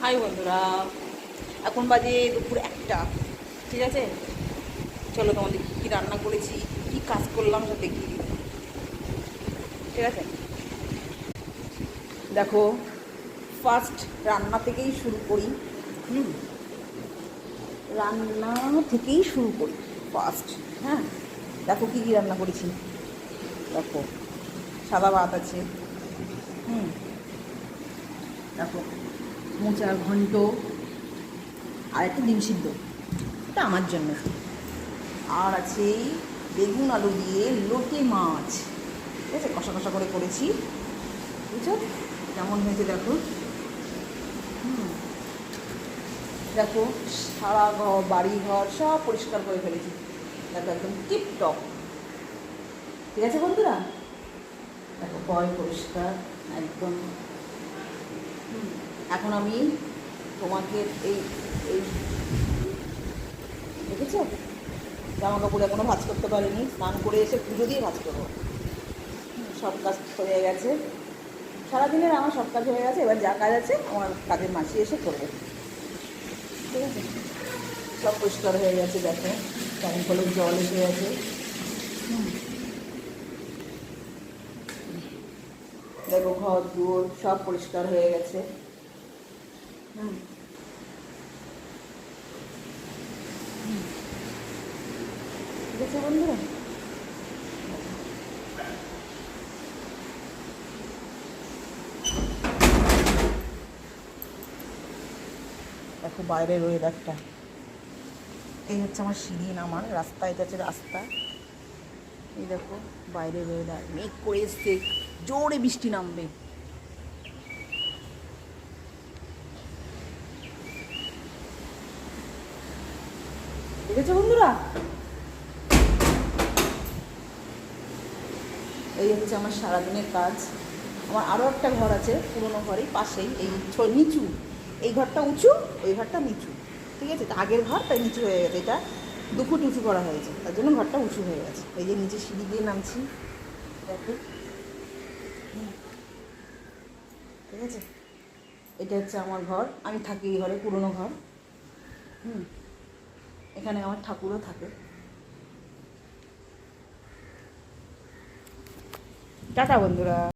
High বন্ধুরা, এখন বাজে দুপুর 1টা। ঠিক আছে, চলো তোমাদের কী রান্না করেছি, কী কাজ করলাম সব দেখিয়ে দিই। ঠিক আছে, দেখো, ফার্স্ট রান্না থেকেই শুরু করি। হুম, রান্না থেকেই শুরু করি ফার্স্ট। হ্যাঁ, দেখো কী কী রান্না করেছি। দেখো, সাদা ভাত আছে। হুম, দেখো, মোচার ঘন্ট আর একটা ডিম সিদ্ধ, এটা আমার জন্য। আর আছে বেগুন আলু দিয়ে লোটে মাছ। ঠিক আছে, কষা কষা করে করেছি, বুঝছো কেমন হয়েছে দেখো। হুম, দেখো, সারা ঘর বাড়ি ঘর সব পরিষ্কার করে ফেলেছি। দেখো একদম টিপটপ। ঠিক আছে বন্ধুরা, দেখো ঘর পরিষ্কার একদম। এখন আমি তোমাকে এই এই দেখেছো, জামা কাপড় এখনো ভাঁজ করতে পারিনি, স্নান করে এসে পুজো দিয়ে ভাঁজ করবো। সব কাজ হয়ে গেছে, সারাদিনের আমার সব কাজ হয়ে গেছে। এবার যা কাজ আছে আমার কাজের মাসি এসে করবে। ঠিক আছে, সব পরিষ্কার হয়ে গেছে। দেখো, টাইম কলের জল এসে গেছে। দেখো, ঘর দুয়ার সব পরিষ্কার হয়ে গেছে। হুম, ঠিক আছে বন্ধুরা। দেখো বাইরের ওয়েদারটা, এই হচ্ছে আমার সিঁড়ি নামার রাস্তা, এটা হচ্ছে রাস্তা। এই দেখো বাইরের ওয়েদার, মেঘ করে এসছে, জোরে বৃষ্টি নামবে। দেখেছো বন্ধুরা, এই হচ্ছে আমার সারাদিনের কাজ। আমার আরও একটা ঘর আছে পুরোনো ঘরেই পাশেই, এই নিচু, এই ঘরটা উঁচু, ওই ঘরটা নিচু। ঠিক আছে, আগের ঘর তাই নিচু হয়ে গেছে, এটা 2 ফুট উঁচু করা হয়েছে, তার জন্য ঘরটা উঁচু হয়ে গেছে। এই যে নিচে সিঁড়ি দিয়ে নামছি, দেখো। ঠিক আছে, এটা হচ্ছে আমার ঘর, আমি থাকি এই ঘরে, পুরোনো ঘর। হুম, এখানে আমার ঠাকুরও থাকে। টাটা বন্ধুরা।